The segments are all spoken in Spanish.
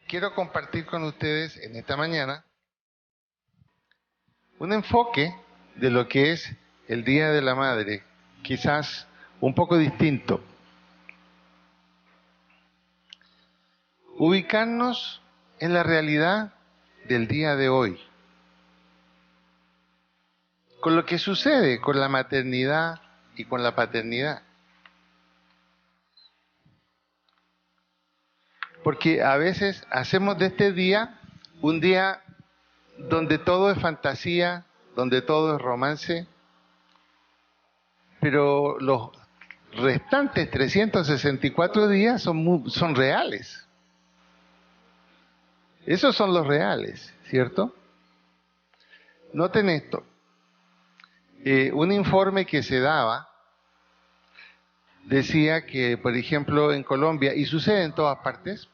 quiero compartir con ustedes en esta mañana un enfoque de lo que es el Día de la Madre, quizás un poco distinto. Ubicarnos en la realidad del día de hoy, con lo que sucede con la maternidad y con la paternidad. Porque a veces hacemos de este día un día donde todo es fantasía, donde todo es romance, pero los restantes 364 días son reales. Esos son los reales, ¿cierto? Noten esto. Un informe que se daba decía que, por ejemplo, en Colombia, y sucede en todas partes,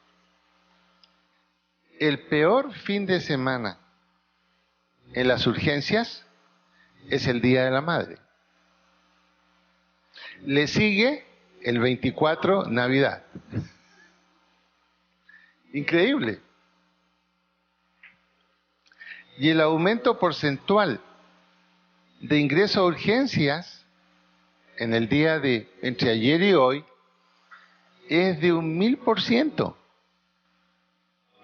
el peor fin de semana en las urgencias es el Día de la Madre. Le sigue el 24, Navidad. Increíble. Y el aumento porcentual de ingreso a urgencias en el día de entre ayer y hoy es de 1000%.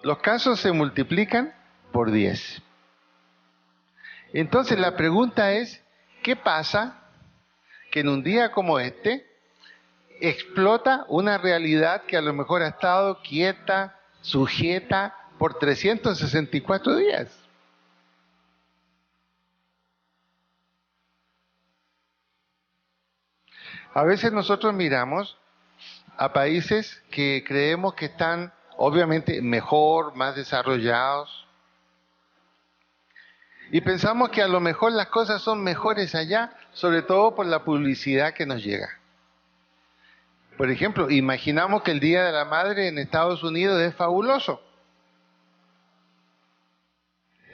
Los casos se multiplican por 10. Entonces la pregunta es, ¿qué pasa que en un día como este explota una realidad que a lo mejor ha estado quieta, sujeta por 364 días? A veces nosotros miramos a países que creemos que están obviamente mejor, más desarrollados, y pensamos que a lo mejor las cosas son mejores allá, sobre todo por la publicidad que nos llega. Por ejemplo, imaginamos que el Día de la Madre en Estados Unidos es fabuloso,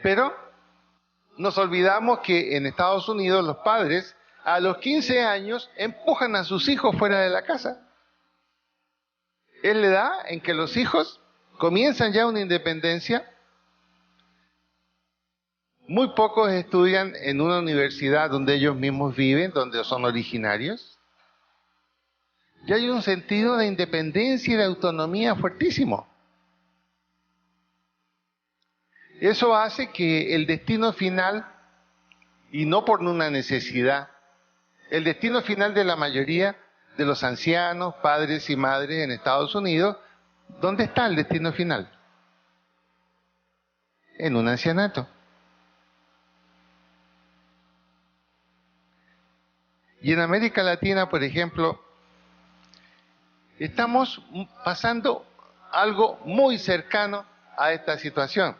pero nos olvidamos que en Estados Unidos los padres a los 15 años empujan a sus hijos fuera de la casa. Es la edad en que los hijos comienzan ya una independencia. Muy pocos estudian en una universidad donde ellos mismos viven, donde son originarios. Ya hay un sentido de independencia y de autonomía fuertísimo. Eso hace que el destino final, y no por una necesidad, el destino final de la mayoría de los ancianos, padres y madres en Estados Unidos, ¿dónde está el destino final? En un ancianato. Y en América Latina, por ejemplo, estamos pasando algo muy cercano a esta situación.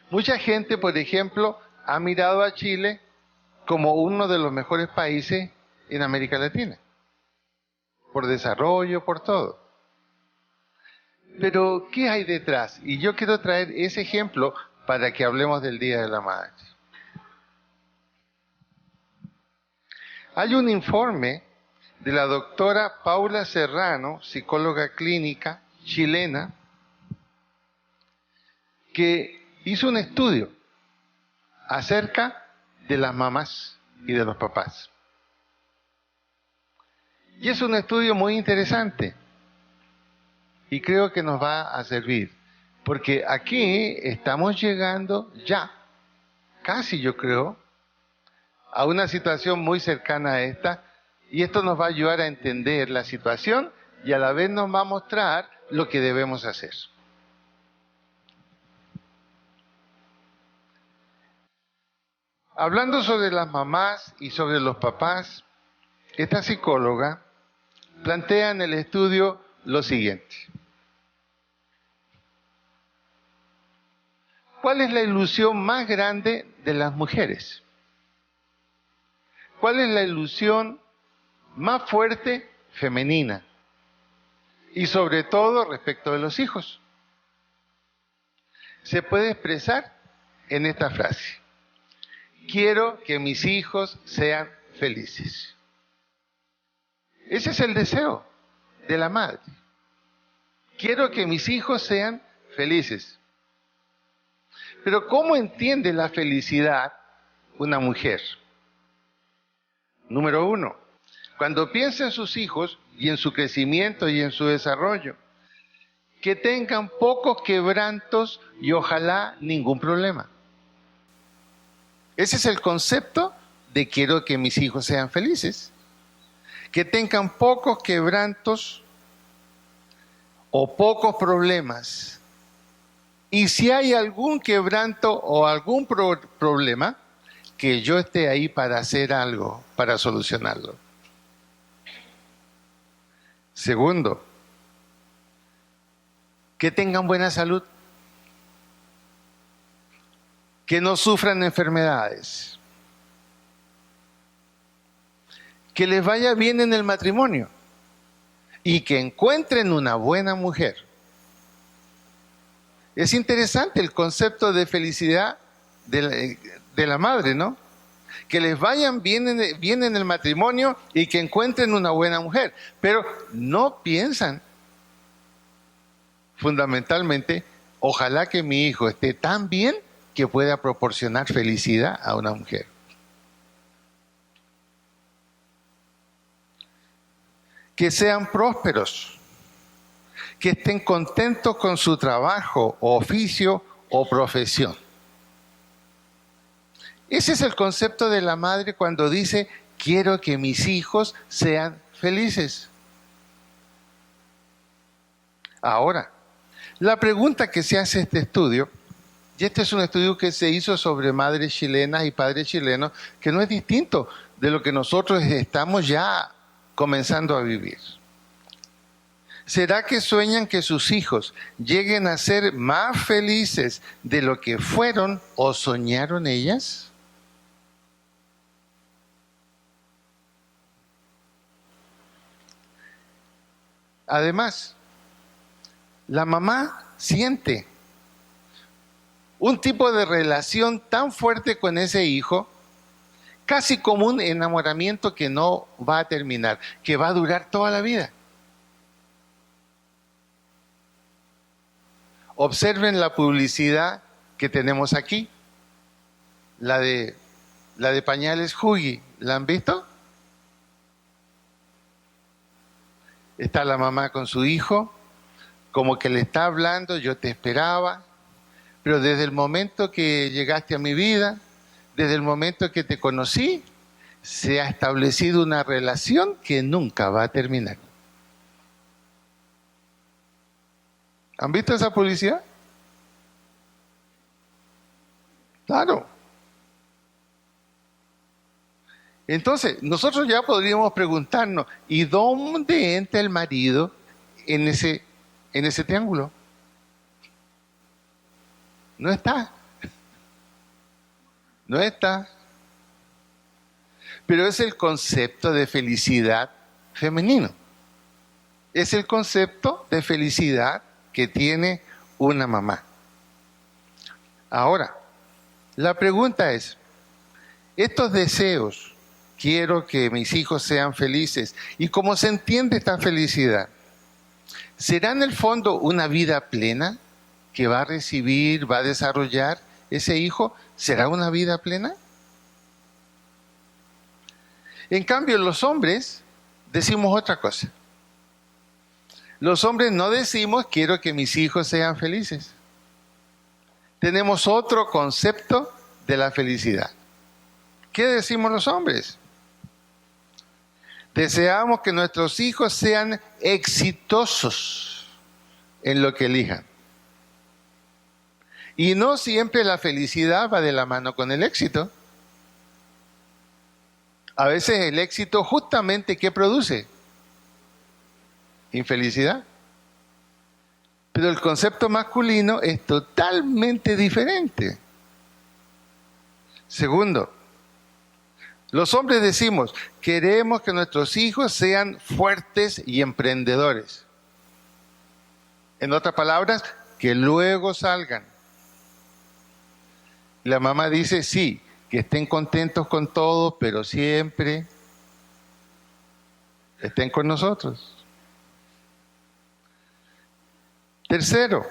Mucha gente, por ejemplo, ha mirado a Chile como uno de los mejores países en América Latina, por desarrollo, por todo. Pero, ¿qué hay detrás? Y yo quiero traer ese ejemplo para que hablemos del Día de la Madre. Hay un informe de la doctora Paula Serrano, psicóloga clínica chilena, que hizo un estudio acerca de las mamás y de los papás. Y es un estudio muy interesante y creo que nos va a servir, porque aquí estamos llegando ya, casi yo creo, a una situación muy cercana a esta, y esto nos va a ayudar a entender la situación y a la vez nos va a mostrar lo que debemos hacer. Hablando sobre las mamás y sobre los papás, esta psicóloga plantea en el estudio lo siguiente. ¿Cuál es la ilusión más grande de las mujeres? ¿Cuál es la ilusión más fuerte femenina? Y sobre todo respecto de los hijos. Se puede expresar en esta frase. Quiero que mis hijos sean felices. Ese es el deseo de la madre. Quiero que mis hijos sean felices. Pero ¿cómo entiende la felicidad una mujer? Número uno, cuando piensa en sus hijos y en su crecimiento y en su desarrollo, que tengan pocos quebrantos y ojalá ningún problema. Ese es el concepto de quiero que mis hijos sean felices. Que tengan pocos quebrantos o pocos problemas. Y si hay algún quebranto o algún problema, que yo esté ahí para hacer algo, para solucionarlo. Segundo, que tengan buena salud, que no sufran enfermedades, que les vaya bien en el matrimonio y que encuentren una buena mujer. Es interesante el concepto de felicidad de la madre, ¿no? Que les vayan bien en el matrimonio y que encuentren una buena mujer. Pero no piensan, fundamentalmente, ojalá que mi hijo esté tan bien que pueda proporcionar felicidad a una mujer. Que sean prósperos, que estén contentos con su trabajo, oficio o profesión. Ese es el concepto de la madre cuando dice, quiero que mis hijos sean felices. Ahora, la pregunta que se hace este estudio, y este es un estudio que se hizo sobre madres chilenas y padres chilenos, que no es distinto de lo que nosotros estamos ya comenzando a vivir. ¿Será que sueñan que sus hijos lleguen a ser más felices de lo que fueron o soñaron ellas? Además, la mamá siente un tipo de relación tan fuerte con ese hijo, casi como un enamoramiento que no va a terminar, que va a durar toda la vida. Observen la publicidad que tenemos aquí, la de pañales Huggy. ¿La han visto? Está la mamá con su hijo, como que le está hablando, yo te esperaba, pero desde el momento que llegaste a mi vida, desde el momento que te conocí, se ha establecido una relación que nunca va a terminar. ¿Han visto esa publicidad? Claro. Entonces, nosotros ya podríamos preguntarnos, ¿y dónde entra el marido en ese triángulo? No está. No está. Pero es el concepto de felicidad femenino. Es el concepto de felicidad que tiene una mamá. Ahora, la pregunta es, estos deseos, quiero que mis hijos sean felices, ¿y cómo se entiende esta felicidad? ¿Será en el fondo una vida plena que va a recibir, va a desarrollar ese hijo? ¿Será una vida plena? En cambio, los hombres decimos otra cosa. Los hombres no decimos, quiero que mis hijos sean felices. Tenemos otro concepto de la felicidad. ¿Qué decimos los hombres? Deseamos que nuestros hijos sean exitosos en lo que elijan. Y no siempre la felicidad va de la mano con el éxito. A veces el éxito justamente ¿qué produce? Infelicidad. Pero el concepto masculino es totalmente diferente. Segundo, los hombres decimos, queremos que nuestros hijos sean fuertes y emprendedores. En otras palabras, que luego salgan. La mamá dice, sí, que estén contentos con todo, pero siempre estén con nosotros. Tercero,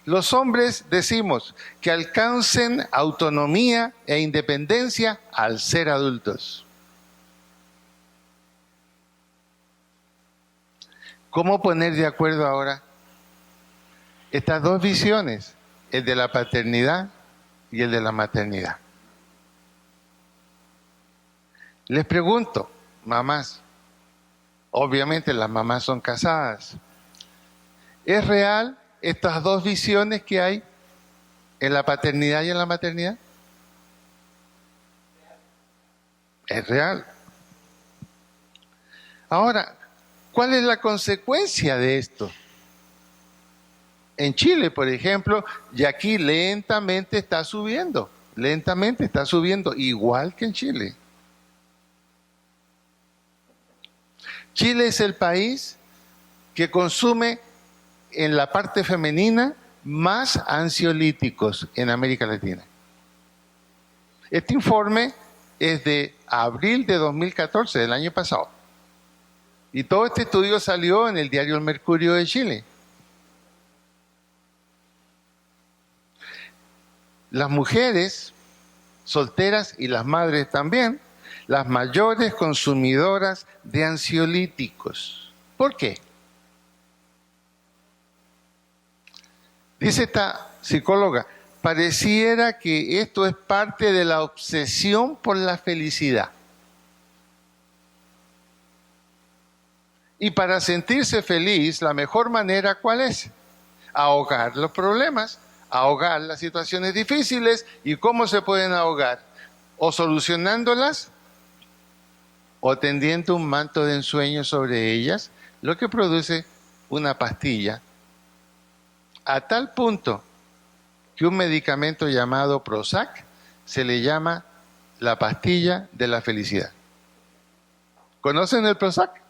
los hombres decimos que alcancen autonomía e independencia al ser adultos. ¿Cómo poner de acuerdo ahora estas dos visiones, el de la paternidad y el de la maternidad? Les pregunto, mamás, obviamente las mamás son casadas, ¿es real estas dos visiones que hay en la paternidad y en la maternidad? Es real. Ahora, ¿cuál es la consecuencia de esto? En Chile, por ejemplo, y aquí lentamente está subiendo, igual que en Chile. Chile es el país que consume en la parte femenina más ansiolíticos en América Latina. Este informe es de abril de 2014, del año pasado. Y todo este estudio salió en el diario El Mercurio de Chile. Las mujeres solteras y las madres también, las mayores consumidoras de ansiolíticos. ¿Por qué? Dice esta psicóloga, pareciera que esto es parte de la obsesión por la felicidad. Y para sentirse feliz, la mejor manera, ¿cuál es? Ahogar los problemas, ahogar las situaciones difíciles. ¿Y cómo se pueden ahogar? O solucionándolas, o tendiendo un manto de ensueño sobre ellas, lo que produce una pastilla, a tal punto que un medicamento llamado Prozac se le llama la pastilla de la felicidad. ¿Conocen el Prozac?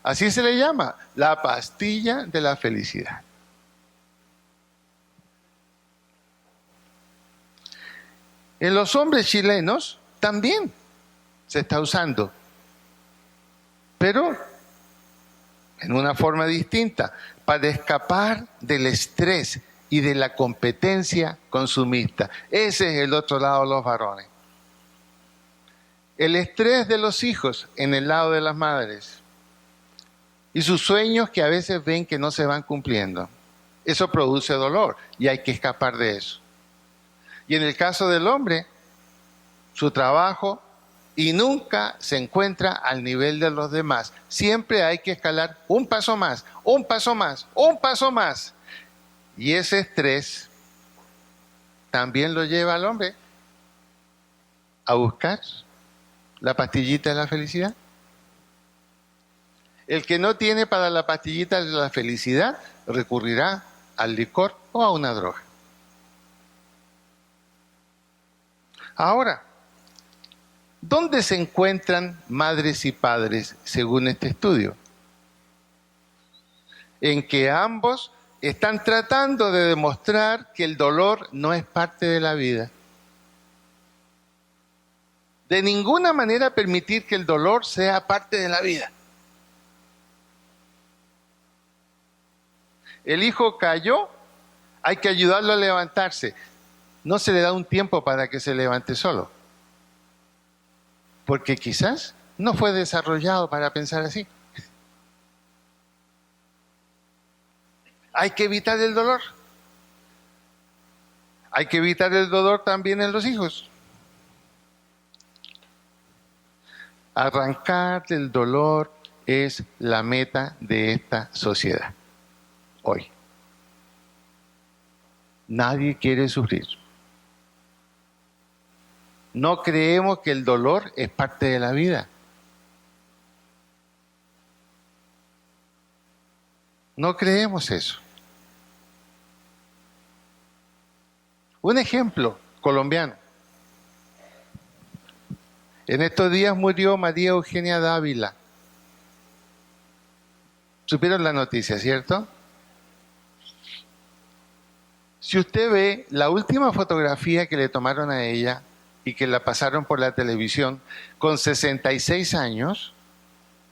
Así se le llama, la pastilla de la felicidad. En los hombres chilenos también se está usando, pero en una forma distinta, para escapar del estrés y de la competencia consumista. Ese es el otro lado de los varones. El estrés de los hijos en el lado de las madres y sus sueños que a veces ven que no se van cumpliendo. Eso produce dolor y hay que escapar de eso. Y en el caso del hombre, su trabajo y nunca se encuentra al nivel de los demás. Siempre hay que escalar un paso más, un paso más, un paso más. Y ese estrés también lo lleva al hombre a buscar la pastillita de la felicidad. El que no tiene para la pastillita de la felicidad recurrirá al licor o a una droga. Ahora, ¿dónde se encuentran madres y padres según este estudio? En que ambos están tratando de demostrar que el dolor no es parte de la vida. De ninguna manera permitir que el dolor sea parte de la vida. El hijo cayó, hay que ayudarlo a levantarse. No se le da un tiempo para que se levante solo. Porque quizás no fue desarrollado para pensar así. Hay que evitar el dolor. Hay que evitar el dolor también en los hijos. Arrancar el dolor es la meta de esta sociedad. Hoy. Nadie quiere sufrir. No creemos que el dolor es parte de la vida. No creemos eso. Un ejemplo colombiano. En estos días murió María Eugenia Dávila. ¿Supieron la noticia, cierto? Si usted ve la última fotografía que le tomaron a ella y que la pasaron por la televisión con 66 años,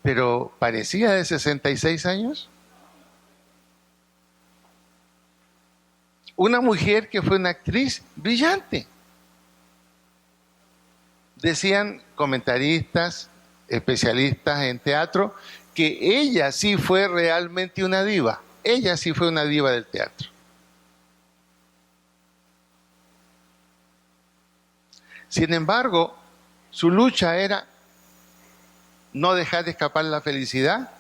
pero parecía de 66 años, Una mujer que fue una actriz brillante. Decían comentaristas, especialistas en teatro, que ella sí fue realmente una diva. Ella sí fue una diva del teatro. Sin embargo, su lucha era no dejar de escapar la felicidad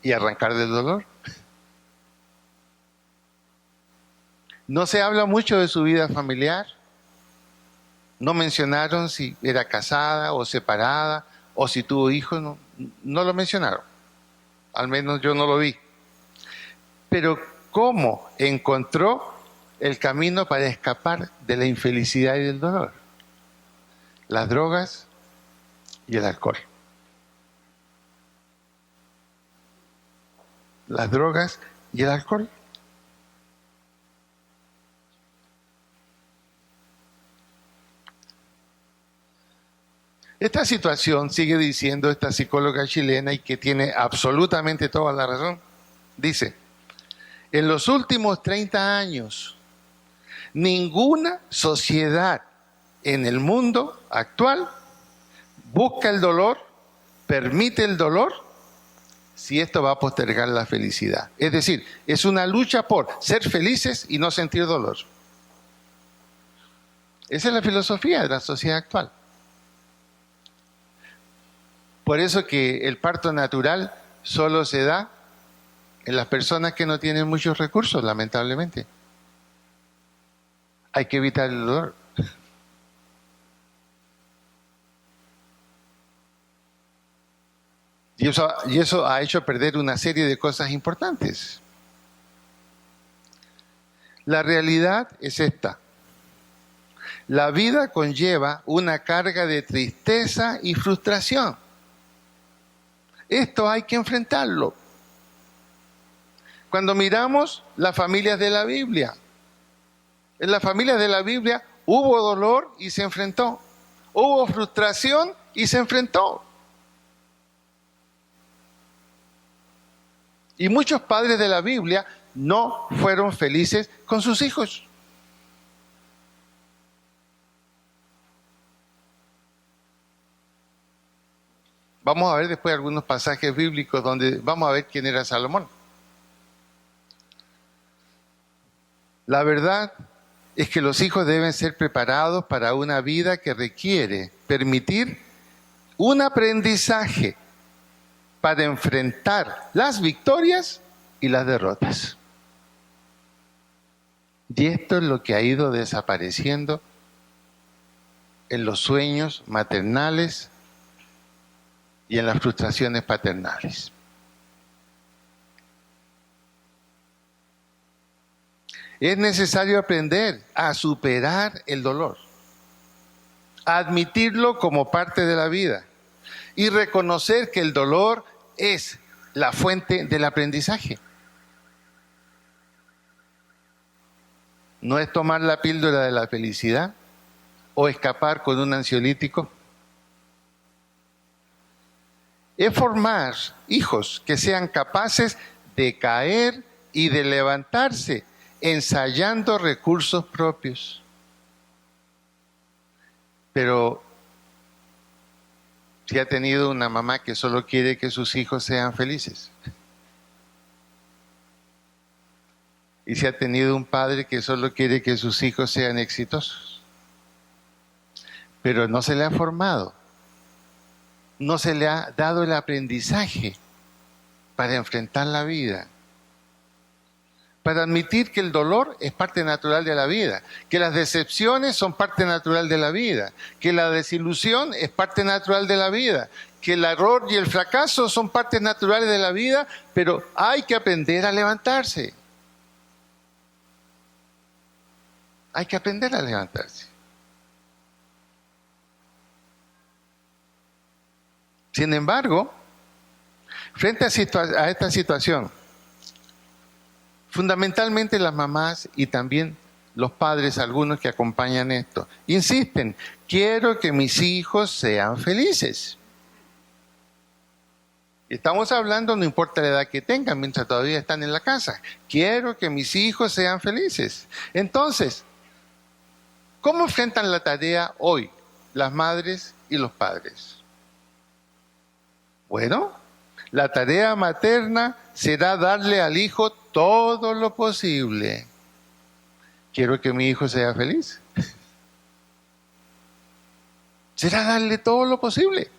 y arrancar del dolor. No se habla mucho de su vida familiar. No mencionaron si era casada o separada o si tuvo hijos, no lo mencionaron. Al menos yo no lo vi. Pero ¿cómo encontró el camino para escapar de la infelicidad y del dolor? Las drogas y el alcohol. Las drogas y el alcohol. Esta situación, sigue diciendo esta psicóloga chilena y que tiene absolutamente toda la razón, dice, en los últimos 30 años, ninguna sociedad en el mundo actual busca el dolor, permite el dolor, si esto va a postergar la felicidad. Es decir, es una lucha por ser felices y no sentir dolor. Esa es la filosofía de la sociedad actual. Por eso que el parto natural solo se da en las personas que no tienen muchos recursos, lamentablemente. Hay que evitar el dolor. Y eso ha hecho perder una serie de cosas importantes. La realidad es esta. La vida conlleva una carga de tristeza y frustración. Esto hay que enfrentarlo. Cuando miramos las familias de la Biblia, en las familias de la Biblia hubo dolor y se enfrentó. Hubo frustración y se enfrentó. Y muchos padres de la Biblia no fueron felices con sus hijos. Vamos a ver después algunos pasajes bíblicos donde vamos a ver quién era Salomón. La verdad es que los hijos deben ser preparados para una vida que requiere permitir un aprendizaje para enfrentar las victorias y las derrotas. Y esto es lo que ha ido desapareciendo en los sueños maternales y en las frustraciones paternales. Es necesario aprender a superar el dolor, a admitirlo como parte de la vida y reconocer que el dolor es la fuente del aprendizaje. No es tomar la píldora de la felicidad o escapar con un ansiolítico. Es formar hijos que sean capaces de caer y de levantarse, ensayando recursos propios. Pero si ha tenido una mamá que solo quiere que sus hijos sean felices, y si ha tenido un padre que solo quiere que sus hijos sean exitosos, pero no se le ha formado, no se le ha dado el aprendizaje para enfrentar la vida, para admitir que el dolor es parte natural de la vida, que las decepciones son parte natural de la vida, que la desilusión es parte natural de la vida, que el error y el fracaso son partes naturales de la vida, pero hay que aprender a levantarse. Hay que aprender a levantarse. Sin embargo, frente a esta situación, fundamentalmente las mamás y también los padres, algunos que acompañan esto, insisten, quiero que mis hijos sean felices. Estamos hablando, no importa la edad que tengan, mientras todavía están en la casa. Quiero que mis hijos sean felices. Entonces, ¿cómo enfrentan la tarea hoy las madres y los padres? Bueno, la tarea materna será darle al hijo todo lo posible. Quiero que mi hijo sea feliz. Será darle todo lo posible.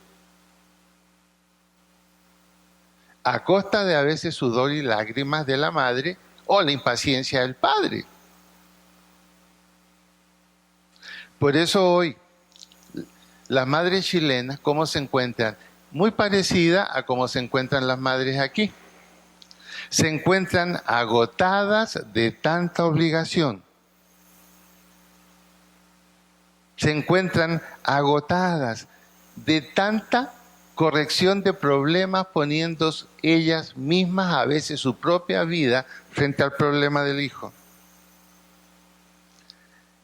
A costa de a veces sudor y lágrimas de la madre o la impaciencia del padre. Por eso hoy, las madres chilenas, ¿cómo se encuentran? Muy parecida a cómo se encuentran las madres aquí. Se encuentran agotadas de tanta obligación. Se encuentran agotadas de tanta corrección de problemas, poniendo ellas mismas a veces su propia vida frente al problema del hijo.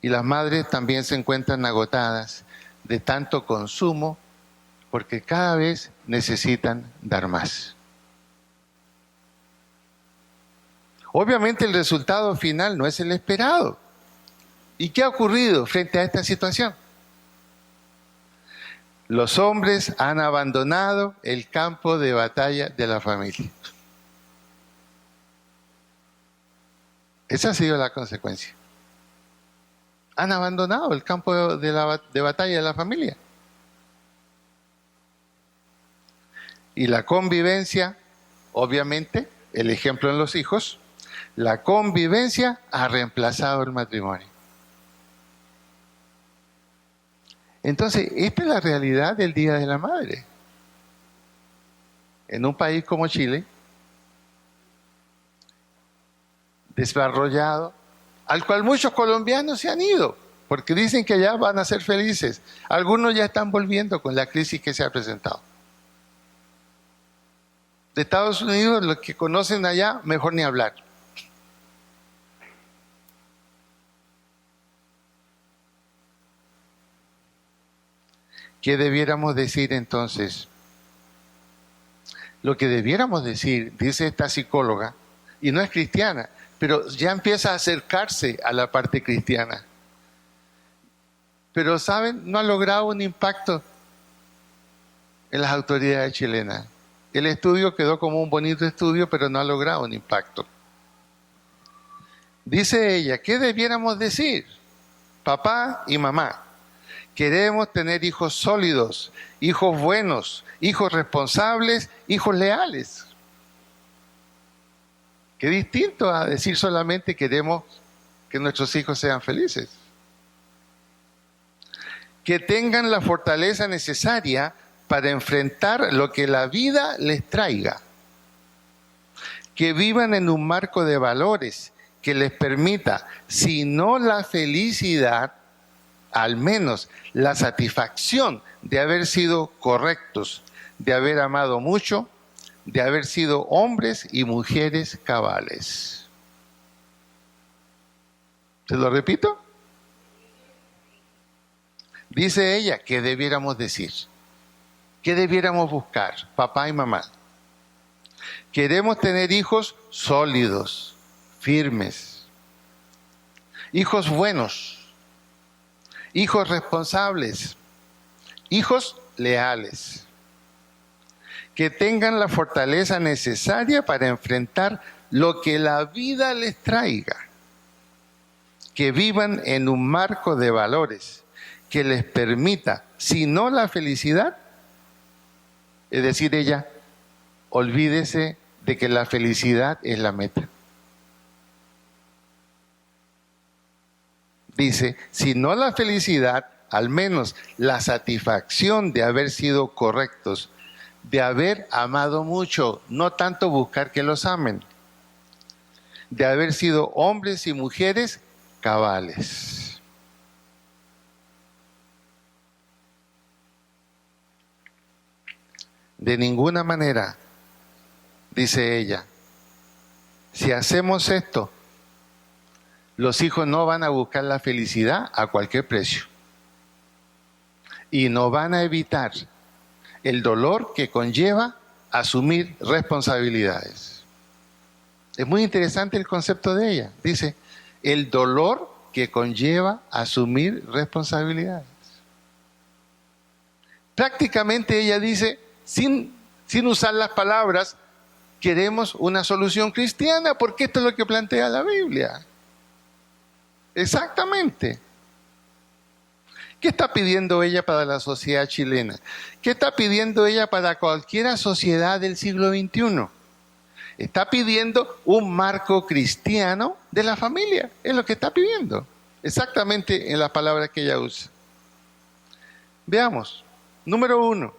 Y las madres también se encuentran agotadas de tanto consumo, porque cada vez necesitan dar más. Obviamente el resultado final no es el esperado. ¿Y qué ha ocurrido frente a esta situación? Los hombres han abandonado el campo de batalla de la familia. Esa ha sido la consecuencia. Han abandonado el campo de batalla de la familia. Y la convivencia, obviamente, el ejemplo en los hijos, la convivencia ha reemplazado el matrimonio. Entonces, esta es la realidad del Día de la Madre. En un país como Chile, desarrollado, al cual muchos colombianos se han ido, porque dicen que allá van a ser felices. Algunos ya están volviendo con la crisis que se ha presentado. De Estados Unidos, los que conocen allá, mejor ni hablar. ¿Qué debiéramos decir entonces? Lo que debiéramos decir, dice esta psicóloga, y no es cristiana, pero ya empieza a acercarse a la parte cristiana. Pero, ¿saben? No ha logrado un impacto en las autoridades chilenas. El estudio quedó como un bonito estudio, pero no ha logrado un impacto. Dice ella, ¿qué debiéramos decir? Papá y mamá. Queremos tener hijos sólidos, hijos buenos, hijos responsables, hijos leales. Qué distinto a decir solamente queremos que nuestros hijos sean felices. Que tengan la fortaleza necesaria para enfrentar lo que la vida les traiga. Que vivan en un marco de valores que les permita, si no la felicidad, al menos la satisfacción de haber sido correctos, de haber amado mucho, de haber sido hombres y mujeres cabales. ¿Se lo repito? Dice ella, ¿qué debiéramos decir? ¿Qué debiéramos buscar, papá y mamá? Queremos tener hijos sólidos, firmes, hijos buenos, hijos responsables, hijos leales, que tengan la fortaleza necesaria para enfrentar lo que la vida les traiga, que vivan en un marco de valores que les permita, si no la felicidad, es decir, ella, olvídese de que la felicidad es la meta. Dice, si no la felicidad, al menos la satisfacción de haber sido correctos, de haber amado mucho, no tanto buscar que los amen, de haber sido hombres y mujeres cabales. De ninguna manera, dice ella, si hacemos esto, los hijos no van a buscar la felicidad a cualquier precio. Y no van a evitar el dolor que conlleva asumir responsabilidades. Es muy interesante el concepto de ella. Dice, el dolor que conlleva asumir responsabilidades. Prácticamente ella dice, sin usar las palabras, queremos una solución cristiana, porque esto es lo que plantea la Biblia. Exactamente. ¿Qué está pidiendo ella para la sociedad chilena? ¿Qué está pidiendo ella para cualquier sociedad del siglo XXI? Está pidiendo un marco cristiano de la familia. Es lo que está pidiendo. Exactamente en las palabras que ella usa. Veamos. Número 1.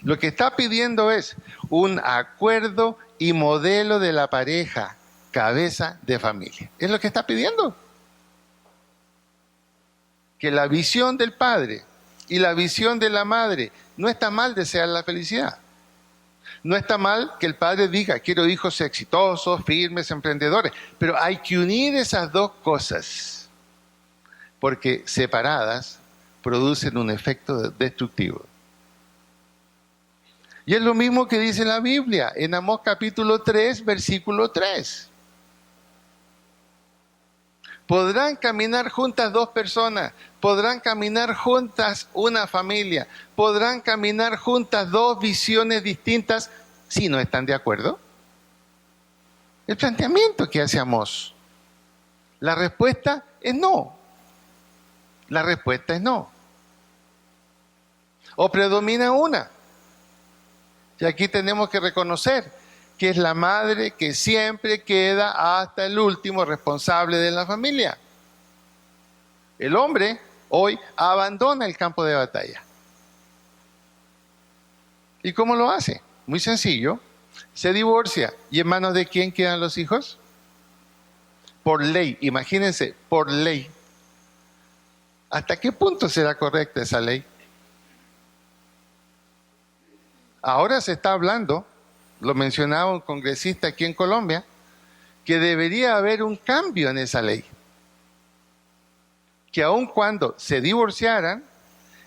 Lo que está pidiendo es un acuerdo y modelo de la pareja, cabeza de familia. Es lo que está pidiendo. Que la visión del padre y la visión de la madre, no está mal desear la felicidad. No está mal que el padre diga, quiero hijos exitosos, firmes, emprendedores, pero hay que unir esas dos cosas, porque separadas producen un efecto destructivo. Y es lo mismo que dice la Biblia, en Amós capítulo 3, versículo 3. Podrán caminar juntas dos personas, podrán caminar juntas una familia, podrán caminar juntas dos visiones distintas si no están de acuerdo. El planteamiento que hace Amós. La respuesta es no. La respuesta es no. O predomina una. Y aquí tenemos que reconocer que es la madre que siempre queda hasta el último responsable de la familia. El hombre hoy abandona el campo de batalla. ¿Y cómo lo hace? Muy sencillo. Se divorcia. ¿Y en manos de quién quedan los hijos? Por ley. Imagínense, por ley. ¿Hasta qué punto será correcta esa ley? Ahora se está hablando, lo mencionaba un congresista aquí en Colombia, que debería haber un cambio en esa ley. Que aun cuando se divorciaran,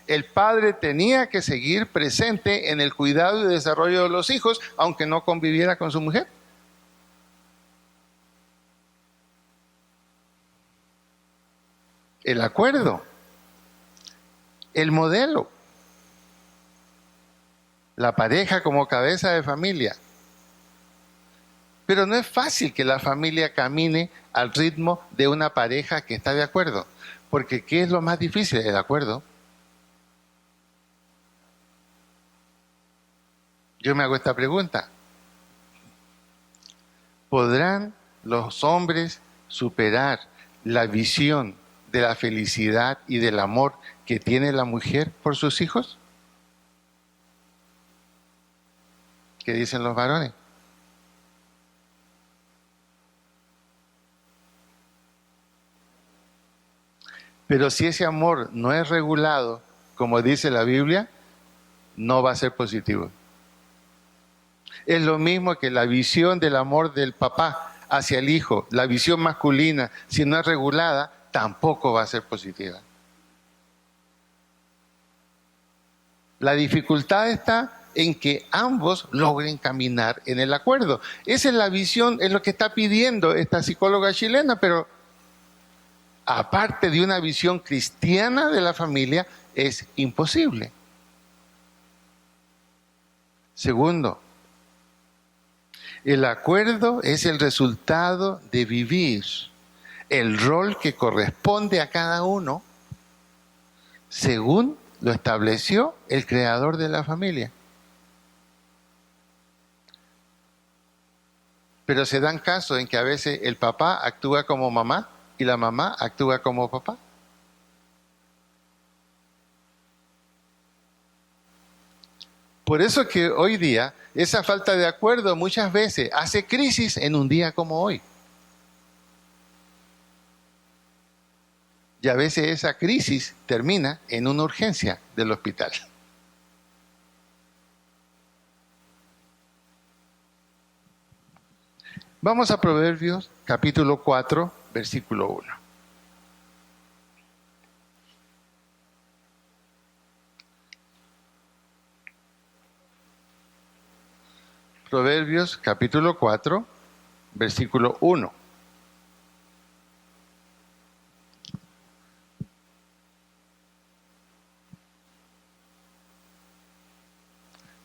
el padre tenía que seguir presente en el cuidado y desarrollo de los hijos, aunque no conviviera con su mujer. El acuerdo, el modelo, la pareja como cabeza de familia. Pero no es fácil que la familia camine al ritmo de una pareja que está de acuerdo. Porque ¿qué es lo más difícil? El acuerdo. Yo me hago esta pregunta. ¿Podrán los hombres superar la visión de la felicidad y del amor que tiene la mujer por sus hijos? ¿Qué dicen los varones? Pero si ese amor no es regulado, como dice la Biblia, no va a ser positivo. Es lo mismo que la visión del amor del papá hacia el hijo, la visión masculina, si no es regulada, tampoco va a ser positiva. La dificultad está en que ambos logren caminar en el acuerdo. Esa es la visión, es lo que está pidiendo esta psicóloga chilena, pero aparte de una visión cristiana de la familia, es imposible. Segundo, el acuerdo es el resultado de vivir el rol que corresponde a cada uno según lo estableció el creador de la familia. Pero se dan casos en que a veces el papá actúa como mamá y la mamá actúa como papá. Por eso que hoy día esa falta de acuerdo muchas veces hace crisis en un día como hoy. Y a veces esa crisis termina en una urgencia del hospital. Vamos a Proverbios capítulo 4, versículo 1. Proverbios capítulo 4, versículo 1.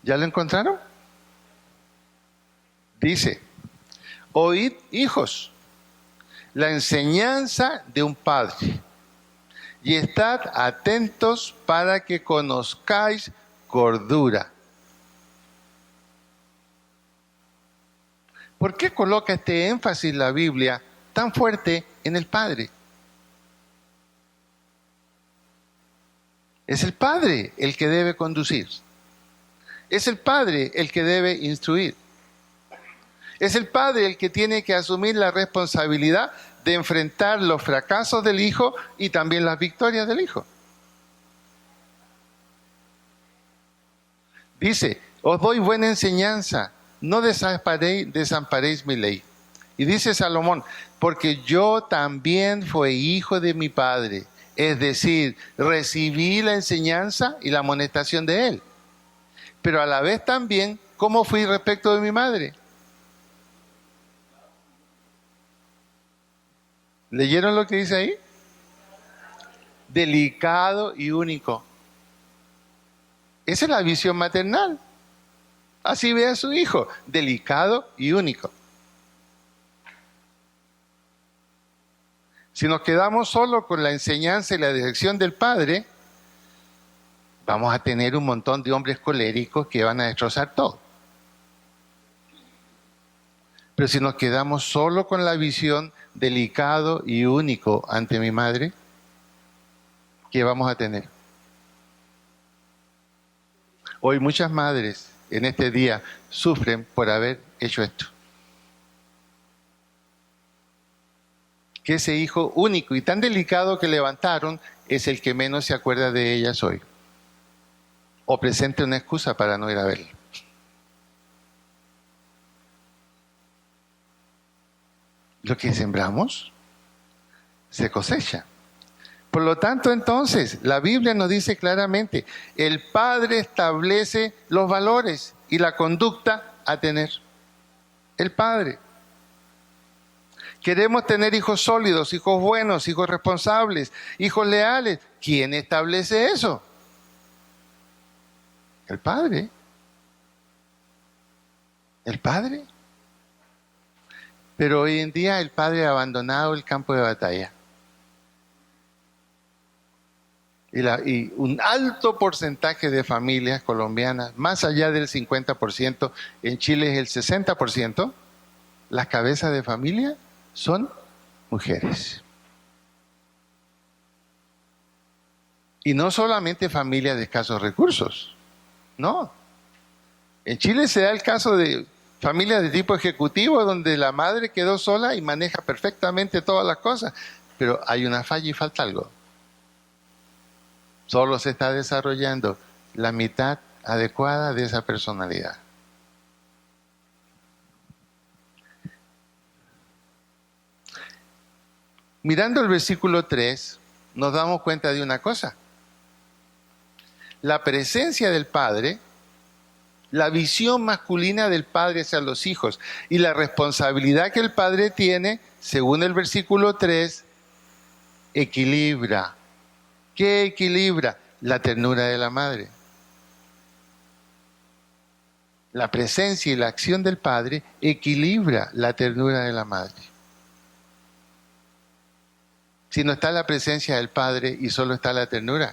¿Ya lo encontraron? Dice, oíd, hijos, la enseñanza de un padre, y estad atentos para que conozcáis cordura. ¿Por qué coloca este énfasis la Biblia tan fuerte en el Padre? Es el Padre el que debe conducir. Es el Padre el que debe instruir. Es el Padre el que tiene que asumir la responsabilidad de enfrentar los fracasos del Hijo y también las victorias del Hijo. Dice, os doy buena enseñanza, no desamparéis mi ley. Y dice Salomón, porque yo también fui hijo de mi padre, es decir, recibí la enseñanza y la amonestación de él. Pero a la vez también, ¿cómo fui respecto de mi madre? ¿Leyeron lo que dice ahí? Delicado y único. Esa es la visión maternal. Así ve a su hijo, delicado y único. Si nos quedamos solo con la enseñanza y la dirección del Padre, vamos a tener un montón de hombres coléricos que van a destrozar todo. Pero si nos quedamos solo con la visión delicado y único ante mi madre, ¿qué vamos a tener? Hoy muchas madres en este día sufren por haber hecho esto. Que ese hijo único y tan delicado que levantaron es el que menos se acuerda de ellas hoy. O presente una excusa para no ir a verlo. Lo que sembramos se cosecha. Por lo tanto, entonces, la Biblia nos dice claramente, el Padre establece los valores y la conducta a tener. El Padre. Queremos tener hijos sólidos, hijos buenos, hijos responsables, hijos leales. ¿Quién establece eso? El Padre. El Padre. Pero hoy en día el Padre ha abandonado el campo de batalla. Y un alto porcentaje de familias colombianas, más allá del 50%, en Chile es el 60%, las cabezas de familia son mujeres. Y no solamente familias de escasos recursos, no. En Chile se da el caso de familias de tipo ejecutivo donde la madre quedó sola y maneja perfectamente todas las cosas, pero hay una falla y falta algo. Solo se está desarrollando la mitad adecuada de esa personalidad. Mirando el versículo 3, nos damos cuenta de una cosa. La presencia del Padre, la visión masculina del Padre hacia los hijos y la responsabilidad que el Padre tiene, según el versículo 3, equilibra. ¿Qué equilibra? La ternura de la madre. La presencia y la acción del Padre equilibra la ternura de la madre. Si no está la presencia del Padre y solo está la ternura,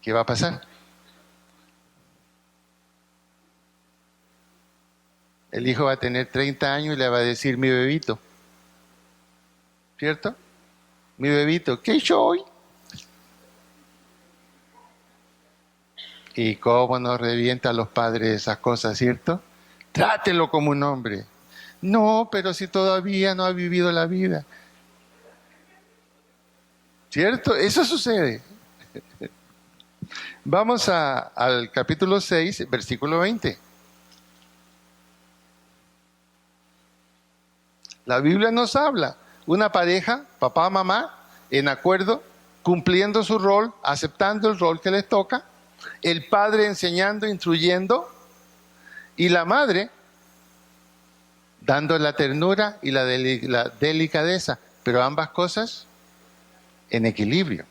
¿qué va a pasar? El hijo va a tener 30 años y le va a decir, mi bebito. ¿Cierto? Mi bebito, ¿qué soy? Y cómo nos revienta a los padres esas cosas, ¿cierto? Trátelo como un hombre. No, pero si todavía no ha vivido la vida. ¿Cierto? Eso sucede. Vamos al capítulo 6, versículo 20. La Biblia nos habla. Una pareja, papá, mamá, en acuerdo, cumpliendo su rol, aceptando el rol que les toca. El padre enseñando, instruyendo. Y la madre dando la ternura y la delicadeza, pero ambas cosas en equilibrio.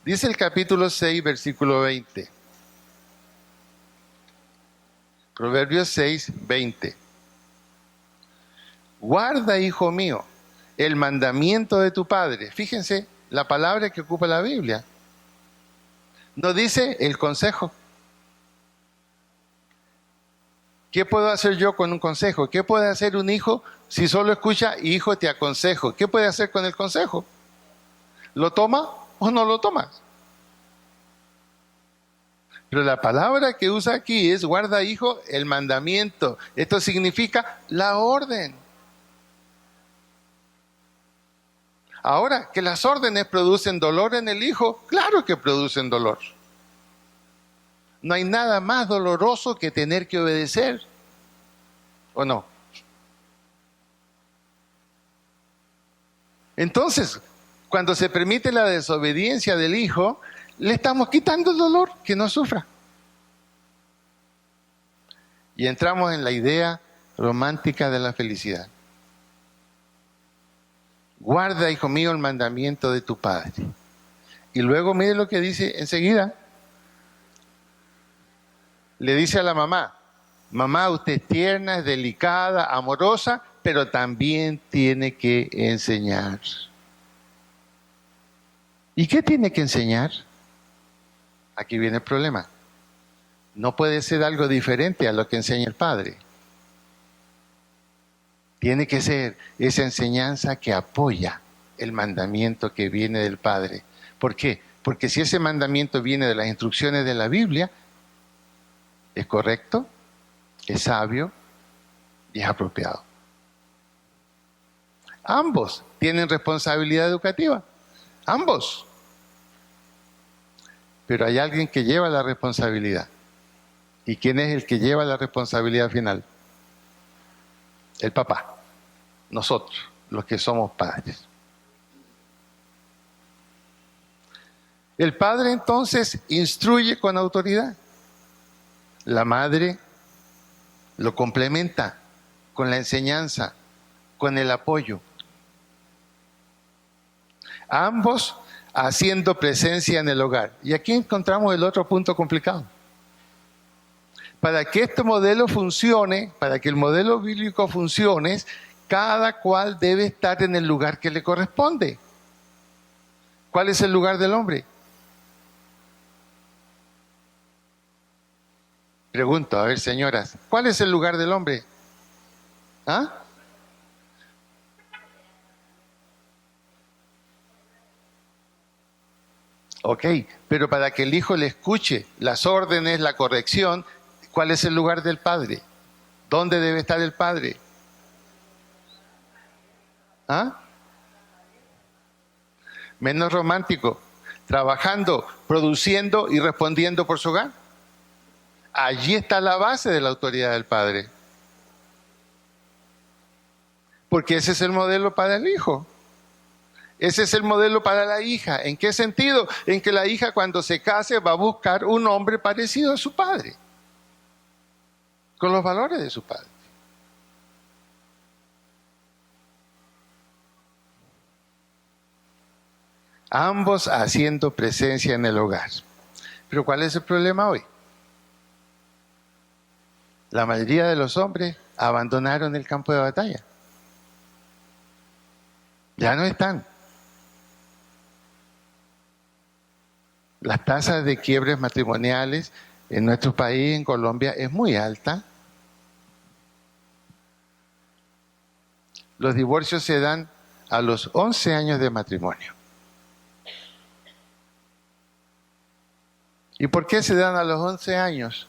Dice el capítulo 6, versículo 20. Proverbios 6, 20. Guarda, hijo mío, el mandamiento de tu padre. Fíjense la palabra que ocupa la Biblia. No dice el consejo. ¿Qué puedo hacer yo con un consejo? ¿Qué puede hacer un hijo si solo escucha, hijo, te aconsejo? ¿Qué puede hacer con el consejo? ¿Lo toma o no lo toma? Pero la palabra que usa aquí es, guarda, hijo, el mandamiento. Esto significa la orden. Ahora, que las órdenes producen dolor en el hijo, claro que producen dolor. No hay nada más doloroso que tener que obedecer, ¿o no? Entonces, cuando se permite la desobediencia del hijo, le estamos quitando el dolor, que no sufra. Y entramos en la idea romántica de la felicidad. Guarda, hijo mío, el mandamiento de tu padre. Y luego mire lo que dice enseguida. Le dice a la mamá, mamá, usted es tierna, es delicada, amorosa, pero también tiene que enseñar. ¿Y qué tiene que enseñar? Aquí viene el problema. No puede ser algo diferente a lo que enseña el padre. Tiene que ser esa enseñanza que apoya el mandamiento que viene del Padre. ¿Por qué? Porque si ese mandamiento viene de las instrucciones de la Biblia, es correcto, es sabio y es apropiado. Ambos tienen responsabilidad educativa, ambos. Pero hay alguien que lleva la responsabilidad. ¿Y quién es el que lleva la responsabilidad final? El papá. Nosotros, los que somos padres. El padre entonces instruye con autoridad. La madre lo complementa con la enseñanza, con el apoyo. Ambos haciendo presencia en el hogar. Y aquí encontramos el otro punto complicado. Para que este modelo funcione, para que el modelo bíblico funcione, cada cual debe estar en el lugar que le corresponde. ¿Cuál es el lugar del hombre? Pregunto, a ver, señoras, ¿cuál es el lugar del hombre? ¿Ah? Ok, pero para que el hijo le escuche las órdenes, la corrección, ¿cuál es el lugar del padre? ¿Dónde debe estar el padre? ¿Ah? Menos romántico, trabajando, produciendo y respondiendo por su hogar. Allí está la base de la autoridad del padre. Porque ese es el modelo para el hijo. Ese es el modelo para la hija. ¿En qué sentido? En que la hija cuando se case va a buscar un hombre parecido a su padre, con los valores de su padre. Ambos haciendo presencia en el hogar. Pero ¿cuál es el problema hoy? La mayoría de los hombres abandonaron el campo de batalla. Ya no están. Las tasas de quiebres matrimoniales en nuestro país, en Colombia, es muy alta. Los divorcios se dan a los 11 años de matrimonio. ¿Y por qué se dan a los 11 años?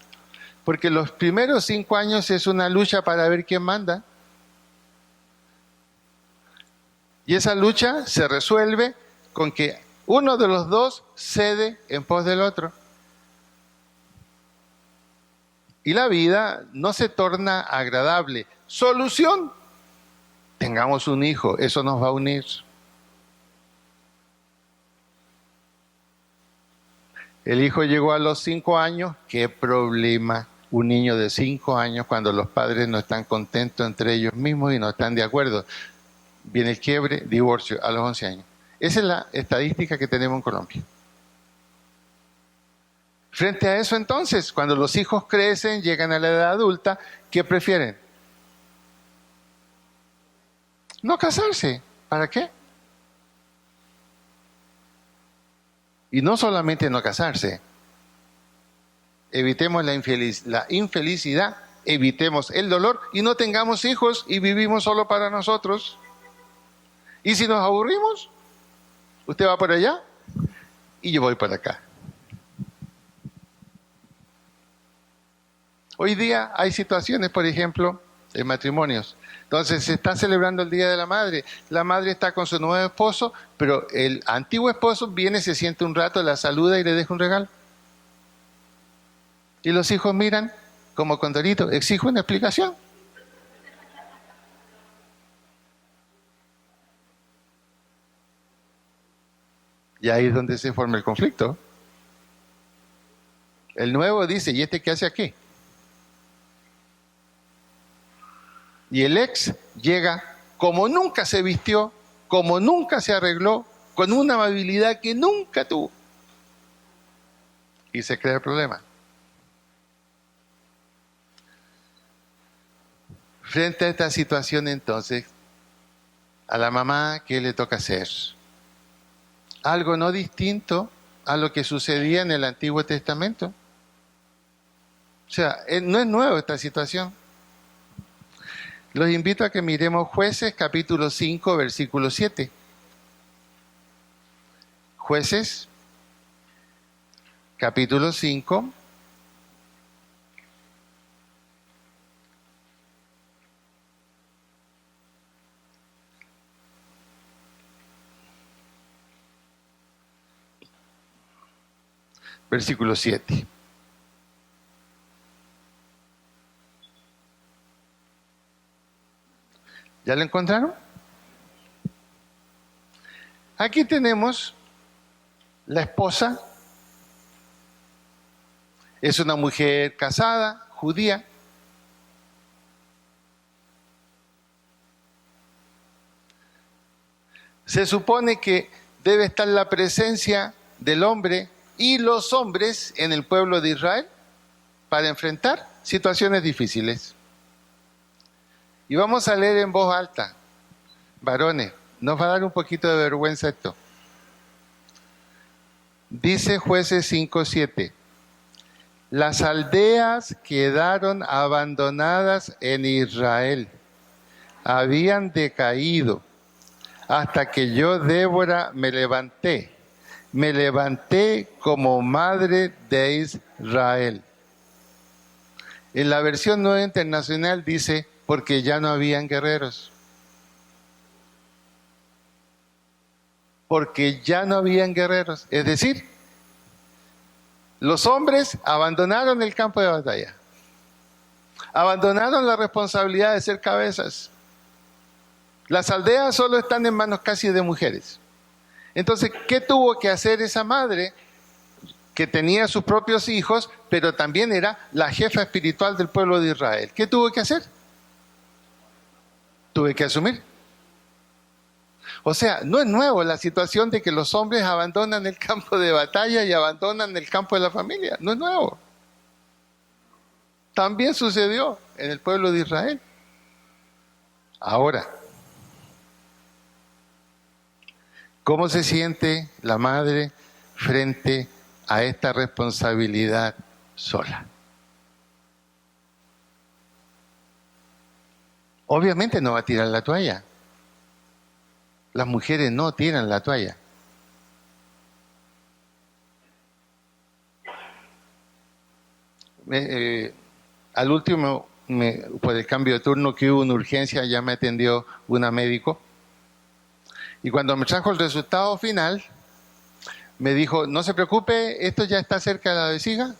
Porque los primeros 5 años es una lucha para ver quién manda. Y esa lucha se resuelve con que uno de los dos cede en pos del otro. Y la vida no se torna agradable. Solución: tengamos un hijo, eso nos va a unir. El hijo llegó a los 5 años, ¿qué problema? un niño de 5 años cuando los padres no están contentos entre ellos mismos y no están de acuerdo. Viene el quiebre, divorcio a los 11 años. Esa es la estadística que tenemos en Colombia. Frente a eso entonces, cuando los hijos crecen, llegan a la edad adulta, ¿qué prefieren? No casarse. ¿Para qué? Y no solamente no casarse. Evitemos la infelicidad, evitemos el dolor y no tengamos hijos y vivimos solo para nosotros. Y si nos aburrimos, usted va por allá y yo voy por acá. Hoy día hay situaciones, por ejemplo, en matrimonios. Entonces se está celebrando el Día de la Madre. La madre está con su nuevo esposo, pero el antiguo esposo viene, se siente un rato, la saluda y le deja un regalo. Y los hijos miran como Condorito, exijo una explicación. Y ahí es donde se forma el conflicto. El nuevo dice, ¿y este qué hace aquí? Y el ex llega como nunca se vistió, como nunca se arregló, con una amabilidad que nunca tuvo. Y se crea el problema. Frente a esta situación entonces, a la mamá, ¿qué le toca hacer? Algo no distinto a lo que sucedía en el Antiguo Testamento. O sea, no es nuevo esta situación. Los invito a que miremos Jueces capítulo 5, versículo 7. Jueces capítulo 5. Versículo 7. ¿Ya lo encontraron? Aquí tenemos la esposa. Es una mujer casada, judía. Se supone que debe estar la presencia del hombre y los hombres en el pueblo de Israel para enfrentar situaciones difíciles. Y vamos a leer en voz alta. Varones, nos va a dar un poquito de vergüenza esto. Dice Jueces 5:7. Las aldeas quedaron abandonadas en Israel. Habían decaído hasta que yo, Débora, me levanté. Me levanté como madre de Israel. En la versión Nueva Internacional dice, porque ya no habían guerreros. Porque ya no habían guerreros. Es decir, los hombres abandonaron el campo de batalla. Abandonaron la responsabilidad de ser cabezas. Las aldeas solo están en manos casi de mujeres. Entonces, ¿qué tuvo que hacer esa madre que tenía sus propios hijos, pero también era la jefa espiritual del pueblo de Israel? ¿Qué tuvo que hacer? Tuve que asumir. O sea, no es nuevo la situación de que los hombres abandonan el campo de batalla y abandonan el campo de la familia. No es nuevo. También sucedió en el pueblo de Israel. Ahora, ¿cómo se siente la madre frente a esta responsabilidad sola? Obviamente no va a tirar la toalla. Las mujeres no tiran la toalla. Al último, por el cambio de turno que hubo una urgencia, ya me atendió una médico. Y cuando me trajo el resultado final, me dijo, no se preocupe, esto ya está cerca de la vejiga,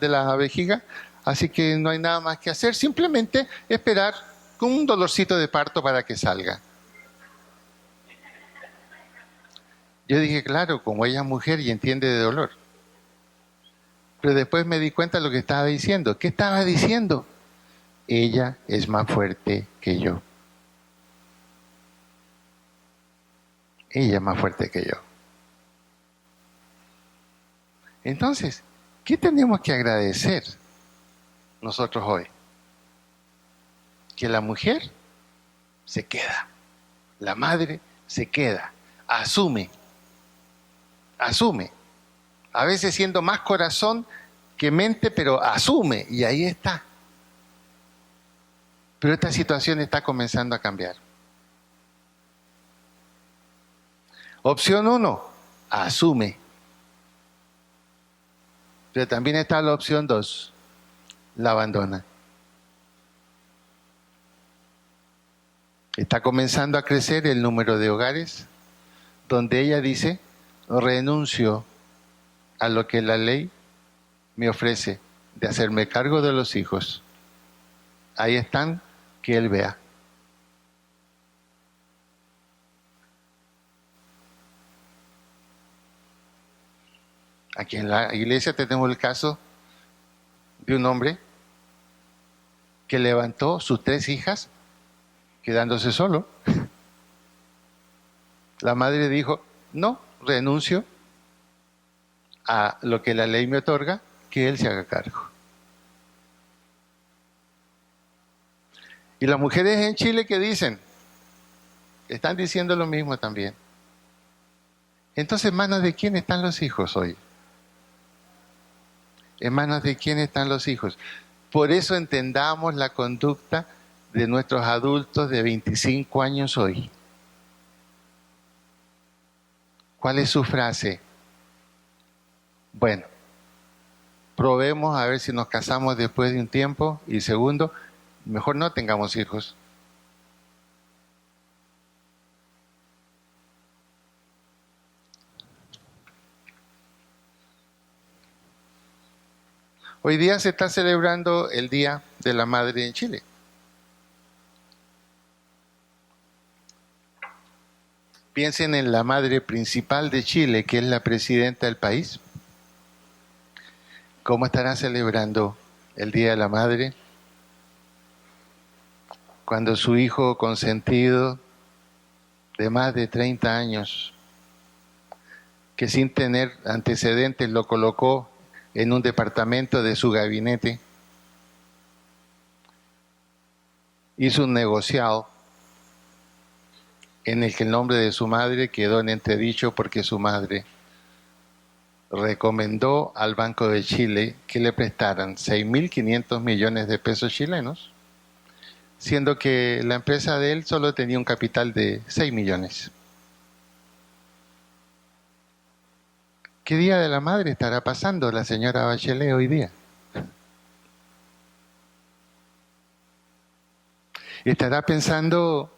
de la vejiga, así que no hay nada más que hacer, simplemente esperar con un dolorcito de parto para que salga. Yo dije, claro, como ella es mujer y entiende de dolor. Pero después me di cuenta de lo que estaba diciendo. ¿Qué estaba diciendo? Ella es más fuerte que yo. Ella es más fuerte que yo. Entonces, ¿qué tenemos que agradecer nosotros hoy? Que la mujer se queda, la madre se queda, asume, asume. A veces siendo más corazón que mente, pero asume y ahí está. Pero esta situación está comenzando a cambiar. Opción 1, asume. Pero también está la opción 2, la abandona. Está comenzando a crecer el número de hogares donde ella dice, renuncio a lo que la ley me ofrece de hacerme cargo de los hijos. Ahí están, que él vea. Aquí en la iglesia tenemos el caso de un hombre que levantó sus 3 hijas quedándose solo. La madre dijo, no, renuncio a lo que la ley me otorga, que él se haga cargo. Y las mujeres en Chile que dicen, están diciendo lo mismo también. Entonces, ¿en manos de quién están los hijos hoy? ¿En manos de quién están los hijos? Por eso entendamos la conducta de nuestros adultos de 25 años hoy. ¿Cuál es su frase? Bueno, probemos a ver si nos casamos después de un tiempo. Y segundo, mejor no tengamos hijos. Hoy día se está celebrando el Día de la Madre en Chile. Piensen en la madre principal de Chile, que es la presidenta del país. ¿Cómo estará celebrando el Día de la Madre cuando su hijo consentido de más de 30 años, que sin tener antecedentes lo colocó en un departamento de su gabinete, hizo un negociado en el que el nombre de su madre quedó en entredicho porque su madre recomendó al Banco de Chile que le prestaran 6.500 millones de pesos chilenos, siendo que la empresa de él solo tenía un capital de 6 millones. ¿Qué Día de la Madre estará pasando la señora Bachelet hoy día? ¿Estará pensando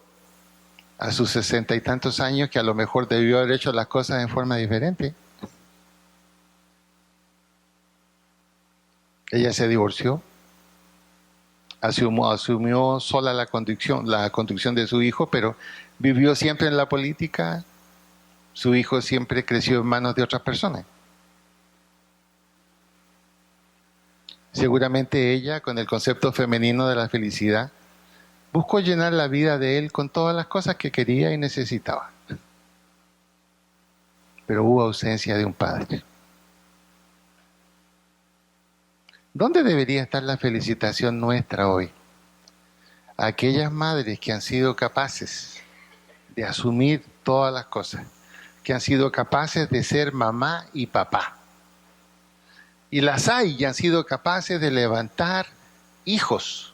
a sus 60 y tantos años que a lo mejor debió haber hecho las cosas en forma diferente? Ella se divorció, asumió sola la conducción de su hijo, pero vivió siempre en la política. Su hijo siempre creció en manos de otras personas. Seguramente ella, con el concepto femenino de la felicidad, buscó llenar la vida de él con todas las cosas que quería y necesitaba. Pero hubo ausencia de un padre. ¿Dónde debería estar la felicitación nuestra hoy? Aquellas madres que han sido capaces de asumir todas las cosas, que han sido capaces de ser mamá y papá. Y las hay y han sido capaces de levantar hijos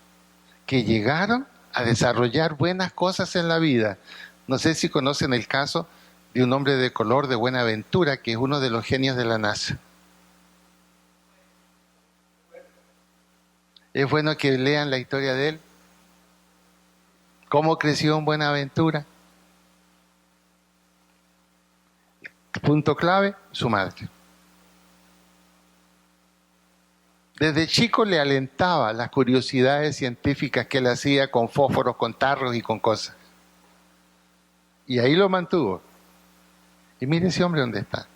que llegaron a desarrollar buenas cosas en la vida. No sé si conocen el caso de un hombre de color de Buenaventura, que es uno de los genios de la NASA. Es bueno que lean la historia de él. ¿Cómo creció en Buenaventura? Punto clave, su madre. Desde chico le alentaba las curiosidades científicas que él hacía con fósforos, con tarros y con cosas. Y ahí lo mantuvo. Y mire ese hombre dónde está.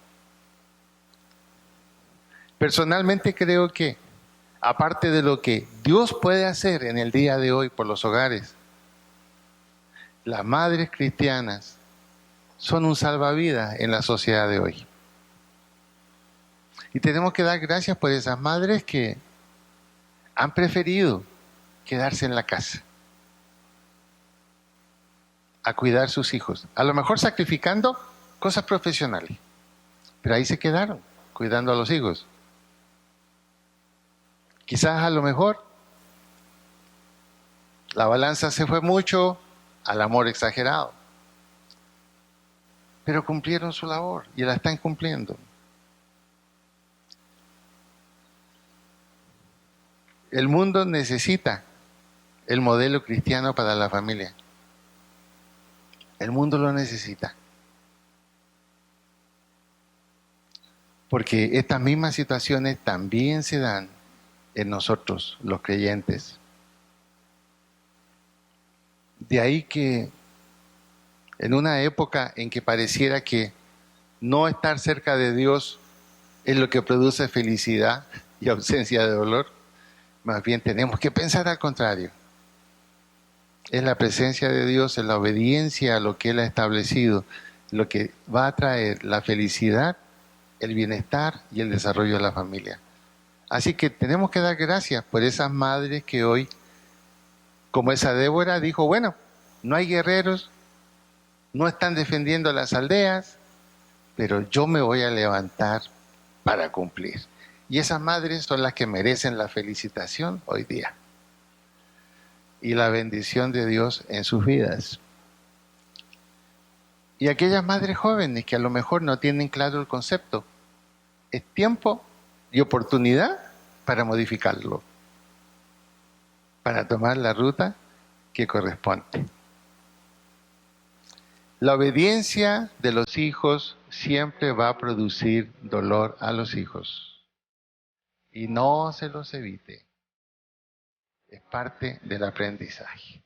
Personalmente creo que, aparte de lo que Dios puede hacer en el día de hoy por los hogares, las madres cristianas son un salvavidas en la sociedad de hoy. Y tenemos que dar gracias por esas madres que han preferido quedarse en la casa a cuidar sus hijos. A lo mejor sacrificando cosas profesionales, pero ahí se quedaron, cuidando a los hijos. Quizás a lo mejor la balanza se fue mucho al amor exagerado, pero cumplieron su labor y la están cumpliendo. El mundo necesita el modelo cristiano para la familia. El mundo lo necesita. Porque estas mismas situaciones también se dan en nosotros, los creyentes. De ahí que en una época en que pareciera que no estar cerca de Dios es lo que produce felicidad y ausencia de dolor, más bien tenemos que pensar al contrario. Es la presencia de Dios, es la obediencia a lo que Él ha establecido, lo que va a traer la felicidad, el bienestar y el desarrollo de la familia. Así que tenemos que dar gracias por esas madres que hoy, como esa Débora, dijo, bueno, no hay guerreros, no están defendiendo las aldeas, pero yo me voy a levantar para cumplir. Y esas madres son las que merecen la felicitación hoy día y la bendición de Dios en sus vidas. Y aquellas madres jóvenes que a lo mejor no tienen claro el concepto, es tiempo y oportunidad para modificarlo, para tomar la ruta que corresponde. La obediencia de los hijos siempre va a producir dolor a los hijos. Y no se los evite. Es parte del aprendizaje.